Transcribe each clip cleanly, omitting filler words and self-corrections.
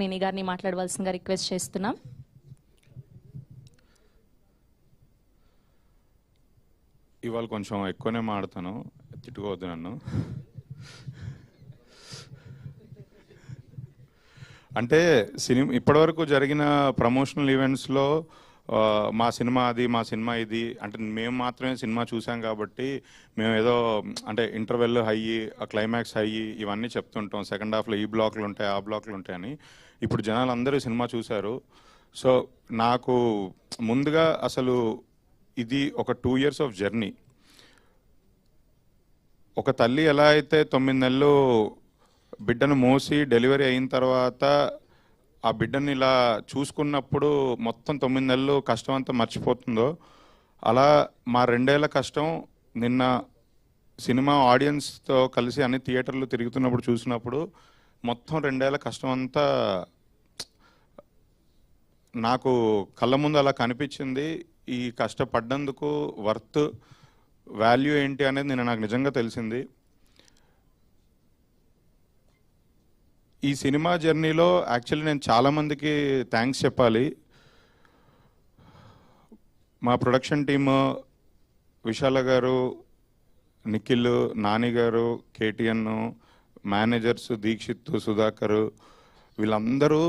నేని గారిని మాట్లాడవలసిందిగా రిక్వెస్ట్ చేస్తున్నాం. ఇవాళ కొంచెం ఎక్కువనే మాడతాను, తిట్టుకోవద్దు నన్ను. అంటే ఇప్పటివరకు జరిగిన ప్రమోషనల్ ఈవెంట్స్లో మా సినిమా అది, మా సినిమా ఇది అంటే మేము మాత్రమే సినిమా చూసాం కాబట్టి మేము ఏదో అంటే ఇంటర్వెల్ హై, క్లైమాక్స్ హై ఇవన్నీ చెప్తుంటాం. సెకండ్ హాఫ్లో ఈ బ్లాక్లు ఉంటాయి, ఆ బ్లాక్లు ఉంటాయని. ఇప్పుడు జనాలు అందరూ సినిమా చూశారు. సో నాకు ముందుగా అసలు ఇది ఒక 2 years ఆఫ్ జర్నీ. ఒక తల్లి ఎలా అయితే 9 నెలలు బిడ్డను మోసి డెలివరీ అయిన తర్వాత ఆ బిడ్డని ఇలా చూసుకున్నప్పుడు మొత్తం 9 నెలలు కష్టం అంతా మర్చిపోతుందో, అలా మా 2 ఏళ్ల కష్టం నిన్న సినిమా ఆడియన్స్తో కలిసి అన్ని థియేటర్లు తిరుగుతున్నప్పుడు చూసినప్పుడు మొత్తం 2 ఏళ్ల కష్టం అంతా నాకు కళ్ళ ముందు అలా కనిపించింది. ఈ కష్టపడ్డందుకు వర్త్ వాల్యూ ఏంటి అనేది నేను నాకు నిజంగా తెలిసింది. ఈ సినిమా జర్నీలో యాక్చువల్లీ నేను చాలామందికి థ్యాంక్స్ చెప్పాలి. మా ప్రొడక్షన్ టీము విశాల గారు, నిఖిల్, నాని గారు, కేటీఎన్, మేనేజర్స్ దీక్షిత్, సుధాకర్, వీళ్ళందరూ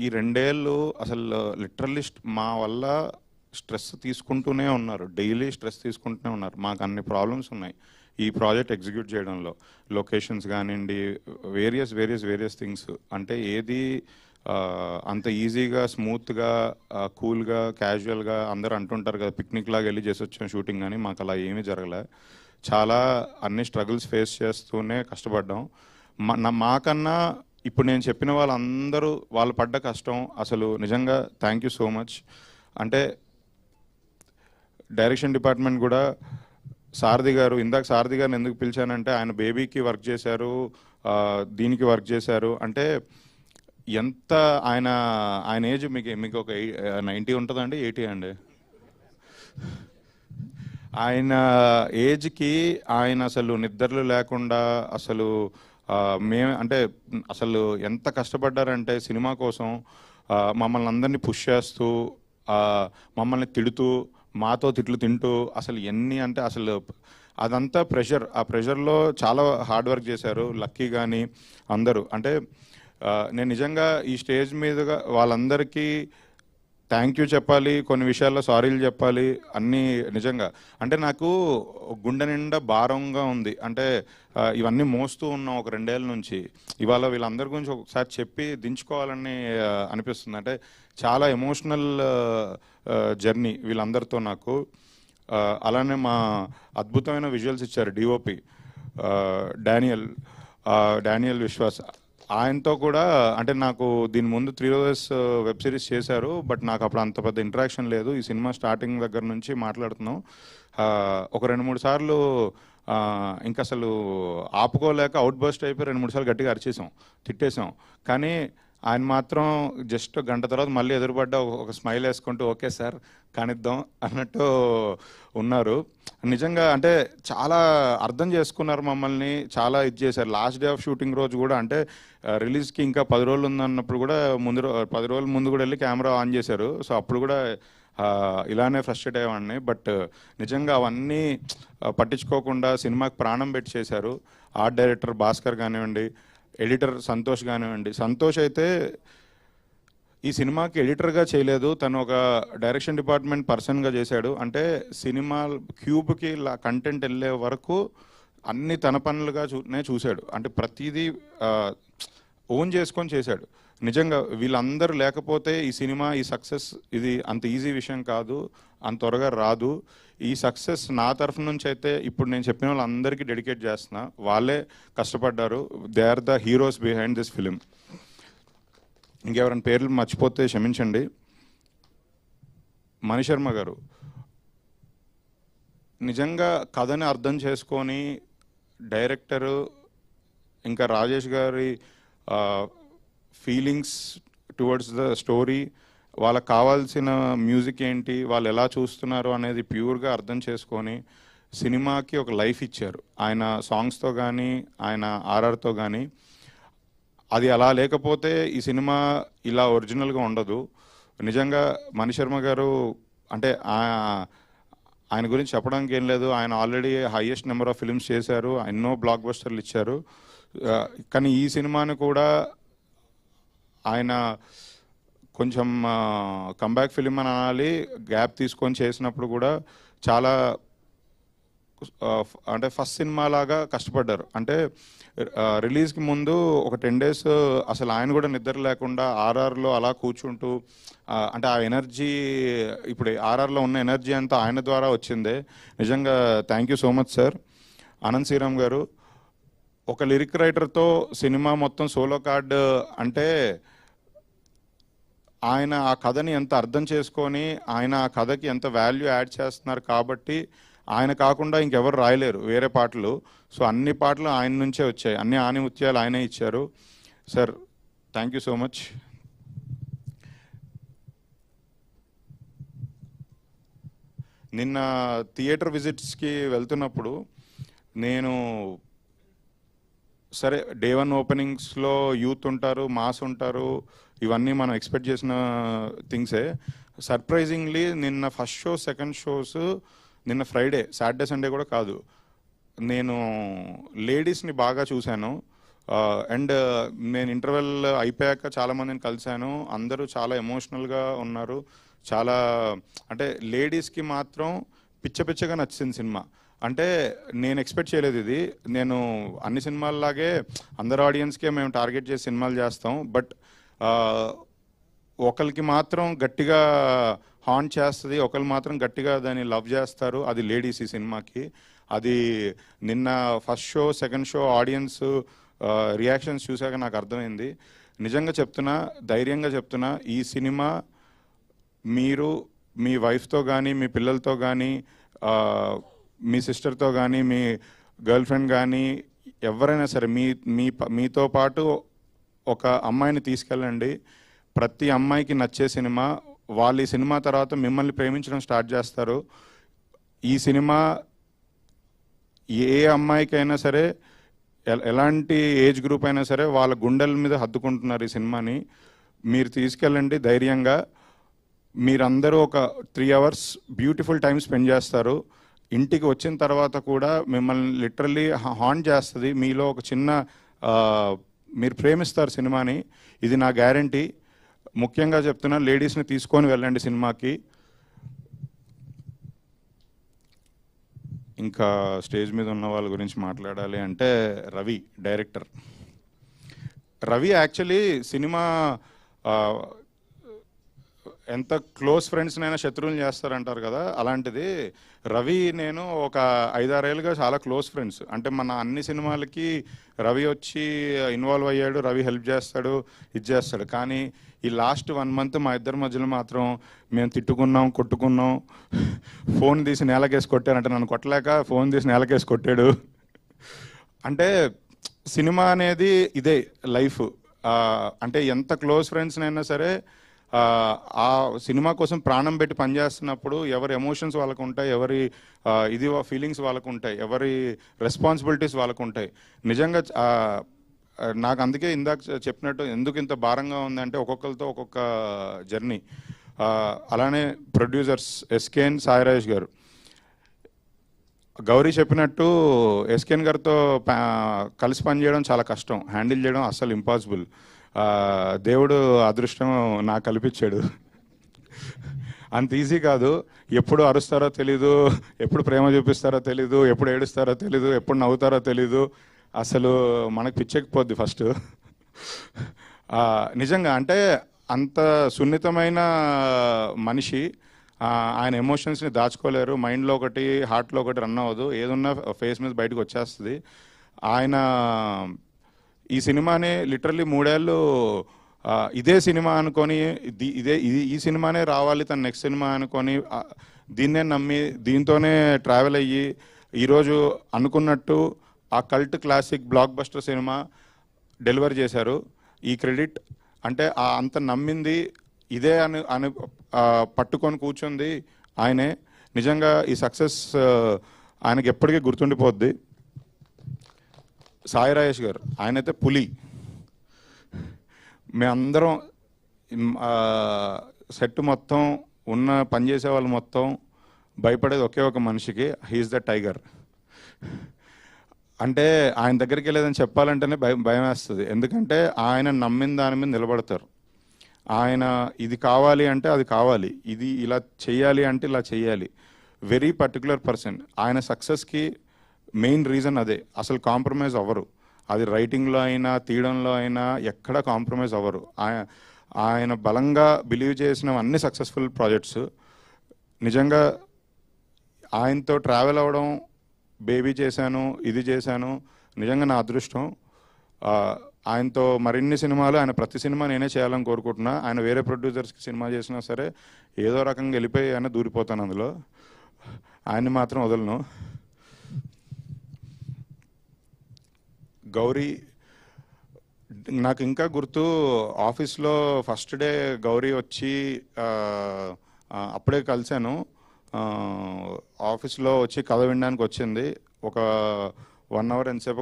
ఈ 2 ఏళ్ళు అసలు లిటరల్లీ మా వల్ల స్ట్రెస్ తీసుకుంటూనే ఉన్నారు. డైలీ స్ట్రెస్ తీసుకుంటూనే ఉన్నారు. మాకు అన్ని ప్రాబ్లమ్స్ ఉన్నాయి ఈ ప్రాజెక్ట్ ఎగ్జిక్యూట్ చేయడంలో. లొకేషన్స్ కానివ్వండి, వేరియస్ థింగ్స్. అంటే ఏది అంత ఈజీగా, స్మూత్గా, కూల్గా, క్యాజువల్గా అందరూ అంటుంటారు కదా పిక్నిక్ లాగా వెళ్ళి చేసి వచ్చాం షూటింగ్ అని. మాకు అలా ఏమీ జరగలే. చాలా అన్ని స్ట్రగుల్స్ ఫేస్ చేస్తూనే కష్టపడ్డాం. మాకన్నా ఇప్పుడు నేను చెప్పిన వాళ్ళందరూ వాళ్ళు పడ్డ కష్టం అసలు నిజంగా థ్యాంక్ యూ సో మచ్. అంటే డైరెక్షన్ డిపార్ట్మెంట్ కూడా సారథి గారు, ఇందాక సారథి గారిని ఎందుకు పిలిచానంటే ఆయన బేబీకి వర్క్ చేశారు, దీనికి వర్క్ చేశారు. అంటే ఎంత ఆయన ఏజ్ మీకు ఒక 90 ఉంటుందండి, 80 అండి. ఆయన ఏజ్కి ఆయన అసలు నిద్రలు లేకుండా అసలు అంటే అసలు ఎంత కష్టపడ్డారంటే సినిమా కోసం మమ్మల్ని అందరినీ పుష్ చేస్తూ, మమ్మల్ని తిడుతూ, మాతో తిట్లు తింటూ, అసలు ఎన్ని అంటే అసలు అదంతా ప్రెషర్. ఆ ప్రెషర్లో చాలా హార్డ్ వర్క్ చేశారు. లక్కీ కానీ అందరూ. అంటే నేను నిజంగా ఈ స్టేజ్ మీదుగా వాళ్ళందరికీ థ్యాంక్ యూ చెప్పాలి, కొన్ని విషయాల్లో సారీలు చెప్పాలి, అన్నీ నిజంగా. అంటే నాకు గుండె నిండా భారంగా ఉంది. అంటే ఇవన్నీ మోస్తూ ఉన్నాం ఒక 2 ఏళ్ళ నుంచి. ఇవాళ వీళ్ళందరి గురించి ఒకసారి చెప్పి దించుకోవాలని అనిపిస్తుంది. అంటే చాలా ఎమోషనల్ జర్నీ వీళ్ళందరితో నాకు. అలానే మా అద్భుతమైన విజువల్స్ ఇచ్చారు డిఓపి డానియల్ విశ్వాస్. ఆయనతో కూడా అంటే నాకు దీని ముందు 3 రోజెస్ వెబ్ సిరీస్ చేశారు, బట్ నాకు అప్పుడు అంత పెద్ద ఇంటరాక్షన్ లేదు. ఈ సినిమా స్టార్టింగ్ దగ్గర నుంచి మాట్లాడుతున్నాం. ఒక 2-3 సార్లు ఇంకా అసలు ఆపుకోలేక అవుట్ బర్స్ట్ అయిపోయి 2-3 సార్లు గట్టిగా అరిచేసాం, తిట్టేసాం. కానీ ఆయన మాత్రం జస్ట్ గంట తర్వాత మళ్ళీ ఎదురుపడ్డ ఒక స్మైల్ వేసుకుంటూ ఓకే సార్ కానిద్దాం అన్నట్టు ఉన్నారు. నిజంగా అంటే చాలా అర్థం చేసుకున్నారు మమ్మల్ని, చాలా ఇది చేశారు. లాస్ట్ డే ఆఫ్ షూటింగ్ రోజు కూడా అంటే రిలీజ్కి ఇంకా 10 రోజులు ఉందన్నప్పుడు కూడా 10 రోజుల ముందు కూడా వెళ్ళి కెమెరా ఆన్ చేశారు. సో అప్పుడు కూడా ఇలానే ఫ్రస్ట్రేట్ అయ్యేవాడిని. బట్ నిజంగా అవన్నీ పట్టించుకోకుండా సినిమాకి ప్రాణం పెట్టి చేశారు. ఆర్ట్ డైరెక్టర్ భాస్కర్ కానివ్వండి, ఎడిటర్ సంతోష్ కానివ్వండి. సంతోష్ అయితే ఈ సినిమాకి ఎడిటర్గా చేయలేదు, తను ఒక డైరెక్షన్ డిపార్ట్మెంట్ పర్సన్గా చేశాడు. అంటే సినిమా క్యూబ్కి కంటెంట్ వెళ్ళే వరకు అన్ని తన పనులుగా చూశాడు. అంటే ప్రతిదీ ఓన్ చేసుకొని చేశాడు. నిజంగా వీళ్ళందరూ లేకపోతే ఈ సినిమా, ఈ సక్సెస్ ఇది అంత ఈజీ విషయం కాదు, అంత త్వరగా రాదు. ఈ సక్సెస్ నా తరఫు నుంచి అయితే ఇప్పుడు నేను చెప్పిన వాళ్ళందరికీ డెడికేట్ చేస్తున్నా. వాళ్ళే కష్టపడ్డారు. They are the heroes behind this film. ఇంకెవరైనా పేర్లు మర్చిపోతే క్షమించండి. మణిశర్మ గారు నిజంగా కథని అర్థం చేసుకొని, డైరెక్టరు ఇంకా రాజేష్ గారి ఫీలింగ్స్ టువర్డ్స్ ద స్టోరీ, వాళ్ళకి కావాల్సిన మ్యూజిక్ ఏంటి, వాళ్ళు ఎలా చూస్తున్నారు అనేది ప్యూర్గా అర్థం చేసుకొని సినిమాకి ఒక లైఫ్ ఇచ్చారు. ఆయన సాంగ్స్తో కానీ, ఆయన ఆర్ఆర్తో కానీ. అది అలా లేకపోతే ఈ సినిమా ఇలా ఒరిజినల్గా ఉండదు. నిజంగా మణిశర్మ గారు అంటే ఆయన గురించి చెప్పడానికి ఏం లేదు. ఆయన already highest number of films చేశారు, ఎన్నో బ్లాక్ బస్టర్లు ఇచ్చారు. కానీ ఈ సినిమాని కూడా ఆయన కొంచెం కంబ్యాక్ ఫిలిం అని అనాలి, గ్యాప్ తీసుకొని చేసినప్పుడు కూడా చాలా అంటే ఫస్ట్ సినిమా లాగా కష్టపడ్డారు. అంటే రిలీజ్కి ముందు ఒక 10 days అసలు ఆయన కూడా నిద్ర లేకుండా ఆర్ఆర్లో అలా కూర్చుంటూ అంటే ఆ ఎనర్జీ, ఇప్పుడు ఆర్ఆర్లో ఉన్న ఎనర్జీ అంతా ఆయన ద్వారా వచ్చిందే. నిజంగా thank you so much sir. Anant Sriram గారు ఒక లిరిక్ రైటర్తో సినిమా మొత్తం సోలో కార్డ్ అంటే ఆయన ఆ కథని ఎంత అర్థం చేసుకొని ఆయన ఆ కథకి ఎంత వాల్యూ యాడ్ చేస్తున్నారు కాబట్టి ఆయన కాకుండా ఇంకెవరు రాయలేరు వేరే పాటలు. సో అన్ని పాటలు ఆయన నుంచే వచ్చాయి, అన్ని ఆనిముత్యాలు ఆయనే ఇచ్చారు. Sir thank you so much. నిన్న థియేటర్ విజిట్స్కి వెళ్తున్నప్పుడు నేను సరే డే 1 ఓపెనింగ్స్లో యూత్ ఉంటారు, మాస్ ఉంటారు, ఇవన్నీ మనం ఎక్స్పెక్ట్ చేసిన థింగ్సే. సర్ప్రైజింగ్లీ నిన్న ఫస్ట్ షో, సెకండ్ షోస్ నిన్న ఫ్రైడే, సాటర్డే సండే కూడా కాదు, నేను లేడీస్ని బాగా చూశాను. అండ్ నేను ఇంటర్వెల్ అయిపోయాక చాలామందిని కలిశాను, అందరూ చాలా ఎమోషనల్గా ఉన్నారు. చాలా అంటే లేడీస్కి మాత్రం పిచ్చగా నచ్చింది సినిమా. అంటే నేను ఎక్స్పెక్ట్ చేయలేదు ఇది. నేను అన్ని సినిమాల్లాగే అందరు ఆడియన్స్కే మేము టార్గెట్ చేసి సినిమాలు చేస్తాం, బట్ ఒకరికి మాత్రం గట్టిగా హాంట్ చేస్తుంది, ఒకరు మాత్రం గట్టిగా దాన్ని లవ్ చేస్తారు, అది లేడీస్ ఈ సినిమాకి. అది నిన్న first show, second show audience reactions చూశాక నాకు అర్థమైంది. నిజంగా చెప్తున్నా, ధైర్యంగా చెప్తున్నా, ఈ సినిమా మీరు మీ వైఫ్తో కానీ, మీ పిల్లలతో కానీ, మీ సిస్టర్తో కానీ, మీ గర్ల్ ఫ్రెండ్ కానీ, ఎవరైనా సరే మీతో పాటు ఒక అమ్మాయిని తీసుకెళ్ళండి. ప్రతి అమ్మాయికి నచ్చే సినిమా. వాళ్ళు ఈ సినిమా తర్వాత మిమ్మల్ని ప్రేమించడం స్టార్ట్ చేస్తారు. ఈ సినిమా ఏ అమ్మాయికైనా సరే, ఎలాంటి ఏజ్ గ్రూప్ అయినా సరే వాళ్ళ గుండెల మీద హత్తుకుంటున్నారు ఈ సినిమాని. మీరు తీసుకెళ్ళండి ధైర్యంగా. మీరందరూ ఒక 3 hours బ్యూటిఫుల్ టైం స్పెండ్ చేస్తారు. ఇంటికి వచ్చిన తర్వాత కూడా మిమ్మల్ని లిటరల్లీ హాంట్ చేస్తుంది. మీలో ఒక చిన్న మీరు ప్రేమిస్తారు సినిమాని, ఇది నా గ్యారంటీ. ముఖ్యంగా చెప్తున్నా, లేడీస్ని తీసుకొని వెళ్ళండి సినిమాకి. ఇంకా స్టేజ్ మీద ఉన్న వాళ్ళ గురించి మాట్లాడాలి అంటే Ravi director. Ravi actually cinema ఎంత క్లోజ్ ఫ్రెండ్స్నైనా శత్రువులు చేస్తారంటారు కదా, అలాంటిది రవి నేను ఒక 5-6 ఏళ్ళుగా చాలా క్లోజ్ ఫ్రెండ్స్. అంటే మన అన్ని సినిమాలకి రవి వచ్చి ఇన్వాల్వ్ అయ్యాడు, రవి హెల్ప్ చేస్తాడు, ఇది చేస్తాడు. కానీ ఈ లాస్ట్ 1 month మా ఇద్దరి మధ్యలో మాత్రం మేము తిట్టుకున్నాం, కొట్టుకున్నాం. ఫోన్ తీసి నేలకేసి కొట్టానంటే నన్ను కొట్టలేక ఫోన్ తీసి నేలకేసి కొట్టాడు. అంటే సినిమా అనేది ఇదే లైఫ్. అంటే ఎంత క్లోజ్ ఫ్రెండ్స్నైనా సరే ఆ సినిమా కోసం ప్రాణం పెట్టి పనిచేస్తున్నప్పుడు ఎవరి ఎమోషన్స్ వాళ్ళకు ఉంటాయి, ఎవరి ఇది ఫీలింగ్స్ వాళ్ళకు ఉంటాయి, ఎవరి రెస్పాన్సిబిలిటీస్ వాళ్ళకు ఉంటాయి. నిజంగా నాకు అందుకే ఇందాక చెప్పినట్టు ఎందుకు ఇంత భారంగా ఉందంటే ఒక్కొక్కరితో ఒక్కొక్క జర్నీ. అలానే ప్రొడ్యూసర్స్ ఎస్కేఎన్, సాయి రాజేష్ గారు. గౌరీ చెప్పినట్టు ఎస్కేఎన్ గారితో కలిసి పనిచేయడం చాలా కష్టం, హ్యాండిల్ చేయడం అస్సలు ఇంపాసిబుల్. దేవుడు అదృష్టం నాకు కల్పించాడు. అంత ఈజీ కాదు. ఎప్పుడు అరుస్తారో తెలీదు, ఎప్పుడు ప్రేమ చూపిస్తారో తెలీదు, ఎప్పుడు ఏడుస్తారో తెలీదు, ఎప్పుడు నవ్వుతారో తెలీదు. అసలు మనకు పిచ్చెక్కిపోద్ది ఫస్ట్. నిజంగా అంటే అంత సున్నితమైన మనిషి. ఆయన ఎమోషన్స్ని దాచుకోలేరు. మైండ్లో ఒకటి, హార్ట్లో ఒకటి రన్ అవ్వదు, ఏదున్నా ఫేస్ మీద బయటకు వచ్చేస్తుంది. ఆయన ఈ సినిమాని లిటరల్లీ 3 ఏళ్ళు ఇదే సినిమా అనుకొని, ఈ సినిమానే రావాలి తన నెక్స్ట్ సినిమా అనుకొని, దీన్నే నమ్మి దీంతోనే ట్రావెల్ అయ్యి ఈరోజు అనుకున్నట్టు ఆ cult classic block buster cinema deliver చేశారు. ఈ క్రెడిట్ అంటే అంత నమ్మింది ఇదే అని పట్టుకొని కూర్చుంది ఆయనే. నిజంగా ఈ సక్సెస్ ఆయనకి ఎప్పటికీ గుర్తుండిపోద్ది. సాయి రాజేష్ గారు, ఆయనైతే పులి. మేమందరం సెట్ మొత్తం ఉన్న పనిచేసే వాళ్ళు మొత్తం భయపడేది ఒకే ఒక మనిషికి, హీఈస్ ద టైగర్. అంటే ఆయన దగ్గరికి వెళ్ళేదని చెప్పాలంటేనే భయం వేస్తుంది. ఎందుకంటే ఆయన నమ్మిన దాని మీద నిలబడతారు. ఆయన ఇది కావాలి అంటే అది కావాలి, ఇది ఇలా చెయ్యాలి అంటే ఇలా చెయ్యాలి. Very particular person. ఆయన సక్సెస్కి మెయిన్ రీజన్ అదే. అసలు కాంప్రమైజ్ అవ్వరు. అది రైటింగ్లో అయినా తీయడంలో అయినా ఎక్కడా కాంప్రమైజ్ అవ్వరు. ఆయన బలంగా బిలీవ్ చేసిన అన్ని సక్సెస్ఫుల్ ప్రాజెక్ట్స్. నిజంగా ఆయనతో ట్రావెల్ అవ్వడం, బేబీ చేశాను, ఇది చేశాను, నిజంగా నా అదృష్టం. ఆయనతో మరిన్ని సినిమాలు, ఆయన ప్రతి సినిమా నేనే చేయాలని కోరుకుంటున్నా. ఆయన వేరే ప్రొడ్యూసర్స్కి సినిమా చేసినా సరే ఏదో రకంగా వెళ్ళిపోయి ఆయన దూరిపోతాను అందులో. ఆయన్ని మాత్రం వదలను. గౌరీ నాకు ఇంకా గుర్తు, ఆఫీస్లో ఫస్ట్ డే గౌరీ వచ్చి అప్పుడే కలిశాను. ఆఫీస్లో వచ్చి కథ వినడానికి వచ్చింది. ఒక 1 hour ఎంతసేపు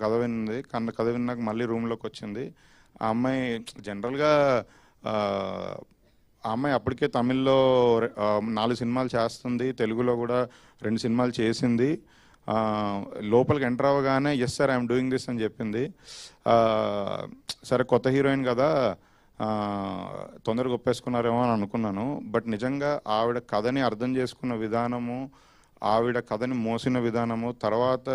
కథ విన్నది. కథ విన్నాక మళ్ళీ రూమ్లోకి వచ్చింది. ఆ అమ్మాయి జనరల్గా ఆ అమ్మాయి అప్పటికే తమిళ్లో 4 సినిమాలు చేస్తుంది, తెలుగులో కూడా 2 సినిమాలు చేసింది. లోపలికి ఎంటర్ అవ్వగానే yes sir I'm doing this అని చెప్పింది. సరే కొత్త హీరోయిన్ కదా, తొందరగా ఒప్పేసుకున్నారేమో అని అనుకున్నాను. బట్ నిజంగా ఆవిడ కథని అర్థం చేసుకున్న విధానము, ఆవిడ కథని మోసిన విధానము, తర్వాత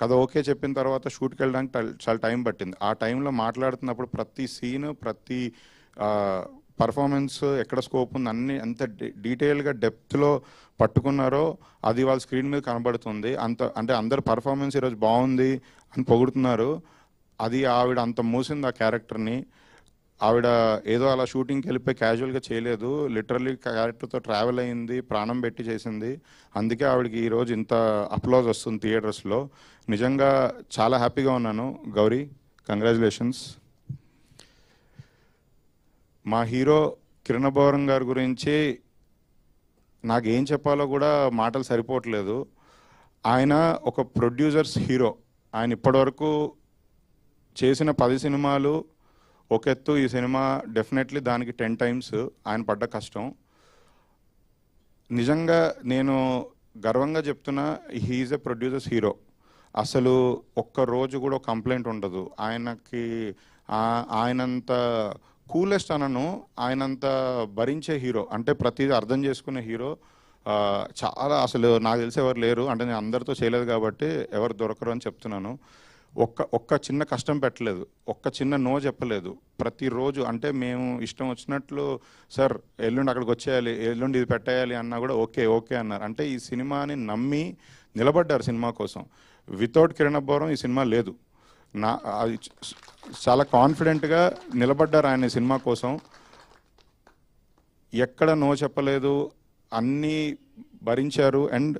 కథ ఓకే చెప్పిన తర్వాత షూట్కి వెళ్ళడానికి చాలా టైం పట్టింది. ఆ టైంలో మాట్లాడుతున్నప్పుడు ప్రతి సీను, ప్రతి పర్ఫార్మెన్స్, ఎక్కడ స్కోప్ ఉంది, అన్ని ఎంత డీటెయిల్గా డెప్త్లో పట్టుకున్నారో అది వాళ్ళ స్క్రీన్ మీద కనబడుతుంది. అంటే అందరు పర్ఫార్మెన్స్ ఈరోజు బాగుంది అని పొగుడుతున్నారు. అది ఆవిడ అంత మూసింది ఆ క్యారెక్టర్ని. ఆవిడ ఏదో అలా షూటింగ్కి వెళ్ళిపోయి క్యాజువల్గా చేయలేదు, లిటరల్లీ క్యారెక్టర్తో ట్రావెల్ అయ్యింది, ప్రాణం పెట్టి చేసింది. అందుకే ఆవిడకి ఈరోజు ఇంత అప్లాజ్ వస్తుంది థియేటర్స్లో. నిజంగా చాలా హ్యాపీగా ఉన్నాను. గౌరీ, కంగ్రాచులేషన్స్. మా హీరో కిరణ్ అబ్బవరం గారి గురించి నాకేం చెప్పాలో కూడా మాటలు సరిపోవట్లేదు. ఆయన ఒక ప్రొడ్యూసర్స్ హీరో. ఆయన ఇప్పటివరకు చేసిన 10 సినిమాలు ఒక ఎత్తు, ఈ సినిమా డెఫినెట్లీ దానికి 10 times ఆయన పడ్డ కష్టం. నిజంగా నేను గర్వంగా చెప్తున్నా, హీఈస్ ఎ ప్రొడ్యూసర్స్ హీరో. అసలు ఒక్క రోజు కూడా కంప్లైంట్ ఉండదు ఆయనకి. ఆయనంత కూలెస్ట్ అనను, ఆయనంత భరించే హీరో, అంటే ప్రతిదీ అర్థం చేసుకునే హీరో చాలా. అసలు నాకు తెలిసి ఎవరు లేరు. అంటే నేను అందరితో చేయలేదు కాబట్టి ఎవరు దొరకరు అని చెప్తున్నాను. ఒక్క చిన్న కష్టం పెట్టలేదు, ఒక్క చిన్న నో చెప్పలేదు. ప్రతిరోజు అంటే మేము ఇష్టం వచ్చినట్లు, సార్ ఎల్లుండి అక్కడికి వచ్చేయాలి, ఎల్లుండి ఇది పెట్టేయాలి అన్నా కూడా ఓకే ఓకే అన్నారు. అంటే ఈ సినిమాని నమ్మి నిలబడ్డారు సినిమా కోసం. వితౌట్ కిరణ్ అబ్బవరం ఈ సినిమా లేదు. అది చాలా కాన్ఫిడెంట్గా నిలబడ్డారు ఆయన సినిమా కోసం. ఎక్కడ నో చెప్పలేదు, అన్నీ భరించారు. అండ్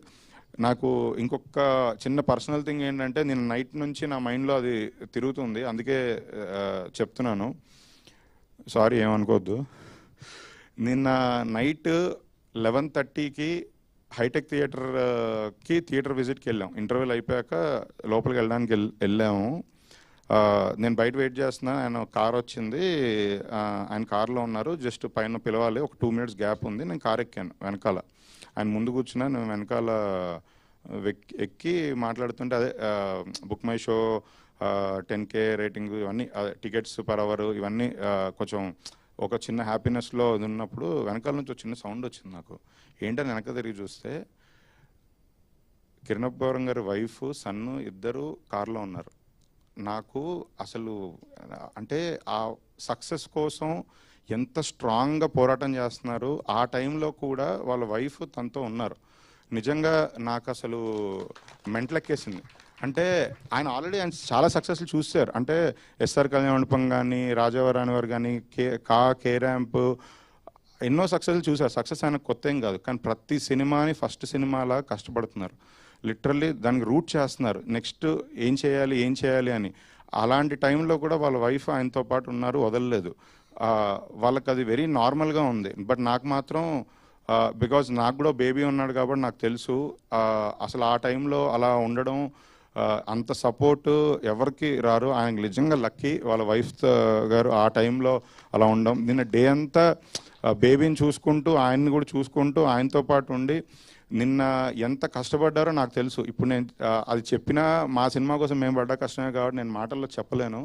నాకు ఇంకొక చిన్న పర్సనల్ థింగ్ ఏంటంటే, నేను నైట్ నుంచి నా మైండ్లో అది తిరుగుతుంది, అందుకే చెప్తున్నాను, సారీ ఏమనుకోవద్దు. నిన్న నైట్ 11:30కి హైటెక్ థియేటర్ విజిట్కి వెళ్ళాం. ఇంటర్వ్యూలు అయిపోయాక లోపలికి వెళ్ళడానికి వెళ్ళాము. నేను బయట వెయిట్ చేస్తున్నా, ఆయన కార్ వచ్చింది, ఆయన కార్లో ఉన్నారు. జస్ట్ పైన పిలవాలి, ఒక 2 minutes గ్యాప్ ఉంది. నేను కార్ ఎక్కాను వెనకాల, ఆయన ముందు కూర్చున్నా, నేను వెనకాల ఎక్కి మాట్లాడుతుంటే అదే book my show 10K rating, ఇవన్నీ టికెట్స్ పర్ అవర్, ఇవన్నీ కొంచెం ఒక చిన్న హ్యాపీనెస్లో ఉన్నప్పుడు వెనకాల నుంచి ఒక చిన్న సౌండ్ వచ్చింది నాకు. ఏంటని వెనక తిరిగి చూస్తే కిరణ్ అబ్బవరం గారి వైఫ్, సన్ను ఇద్దరు కార్లో ఉన్నారు. నాకు అసలు అంటే ఆ సక్సెస్ కోసం ఎంత స్ట్రాంగ్గా పోరాటం చేస్తున్నారు. ఆ టైంలో కూడా వాళ్ళ వైఫ్ తనతో ఉన్నారు. నిజంగా నాకు అసలు మెంటలెక్కేసింది. అంటే ఆయన ఆల్రెడీ ఆయన చాలా సక్సెస్లు చూశారు. అంటే ఎస్ఆర్ కళ్యాణ మండపం కానీ, రాజావారాణి వారు కానీ, కే ర్యాంప్, ఎన్నో సక్సెస్లు చూశారు. సక్సెస్ ఆయన కొత్త ఏం కాదు, కానీ ప్రతి సినిమాని ఫస్ట్ సినిమాలా కష్టపడుతున్నారు. లిటరల్లీ దానికి రూట్ చేస్తున్నారు, నెక్స్ట్ ఏం చేయాలి అని. అలాంటి టైంలో కూడా వాళ్ళ వైఫ్ ఆయనతో పాటు ఉన్నారు, వదలలేదు. వాళ్ళకి అది వెరీ నార్మల్గా ఉంది. బట్ నాకు మాత్రం, బికాజ్ నాకు కూడా బేబీ ఉన్నాడు కాబట్టి నాకు తెలుసు అసలు ఆ టైంలో అలా ఉండడం అంత సపోర్ట్ ఎవరికి రారు. ఆయనకు నిజంగా లక్కీ వాళ్ళ వైఫ్ గారు ఆ టైంలో అలా ఉండడం. నిన్న డే అంతా బేబీని చూసుకుంటూ ఆయన్ని కూడా చూసుకుంటూ ఆయనతో పాటు ఉండి నిన్న ఎంత కష్టపడ్డారో నాకు తెలుసు. ఇప్పుడు నేను అది చెప్పినా మా సినిమా కోసం మేము పడ్డ కష్టమే కాబట్టి నేను మాటల్లో చెప్పలేను.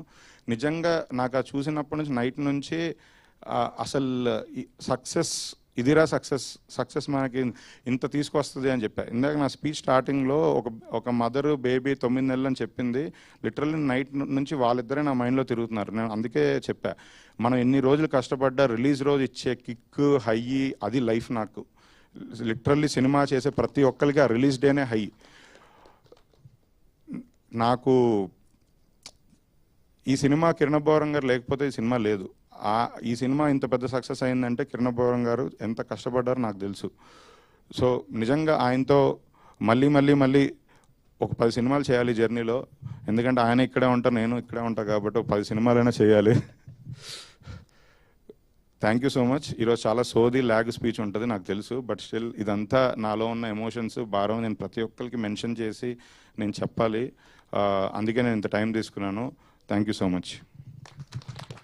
నిజంగా నాకు అది చూసినప్పటి నుంచి నైట్ నుంచి అసలు సక్సెస్ ఇదిరా సక్సెస్ మనకి ఇంత తీసుకొస్తుంది అని చెప్పా. ఇందాక నా స్పీచ్ స్టార్టింగ్లో ఒక మదరు బేబీ 9 నెలలు అని చెప్పింది. లిటరల్లీ నైట్ నుంచి వాళ్ళిద్దరే నా మైండ్లో తిరుగుతున్నారు. నేను అందుకే చెప్పా, మనం ఎన్ని రోజులు కష్టపడ్డా రిలీజ్ రోజు ఇచ్చే కిక్ హై అది లైఫ్. నాకు లిటరల్లీ సినిమా చేసే ప్రతి ఒక్కరికి ఆ రిలీజ్ డేనే హై. నాకు ఈ సినిమా కిరణ్ అబ్బవరం గారు లేకపోతే ఈ సినిమా లేదు. ఈ సినిమా ఇంత పెద్ద సక్సెస్ అయిందంటే కిరణ్ అబ్బవరం గారు ఎంత కష్టపడ్డారో నాకు తెలుసు. సో నిజంగా ఆయనతో మళ్ళీ ఒక 10 సినిమాలు చేయాలి జర్నీలో. ఎందుకంటే ఆయన ఇక్కడే ఉంటారు, నేను ఇక్కడే ఉంటాను కాబట్టి ఒక 10 సినిమాలైనా చేయాలి. Thank you so much. ఈరోజు చాలా సోది ల్యాగ్ స్పీచ్ ఉంటుంది నాకు తెలుసు, బట్ స్టిల్ ఇదంతా నాలో ఉన్న ఎమోషన్స్ భారం నేను ప్రతి ఒక్కరికి మెన్షన్ చేసి నేను చెప్పాలి. అందుకే నేను ఇంత టైం తీసుకున్నాను. Thank you so much.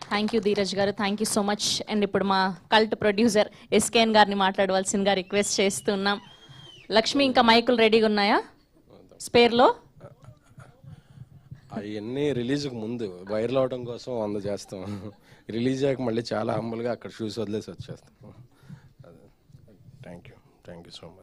Thank you Dheeraj garu, thank you so much. And ఇప్పుడు మా కల్ట్ ప్రొడ్యూసర్ ఎస్కేఎన్ గారిని మాట్లాడవలసిందిగా రిక్వెస్ట్ చేస్తున్నాం. లక్ష్మి, ఇంకా మైకులు రెడీగా ఉన్నాయా స్పేర్లో? అవన్నీ రిలీజ్కి ముందు వైరల్ అవడం కోసం 100 చేస్తాం. రిలీజ్ అయ్యాక మళ్ళీ చాలా హంబుల్గా అక్కడ షూస్ వదిలేసి వచ్చేస్తాం. Thank you so much.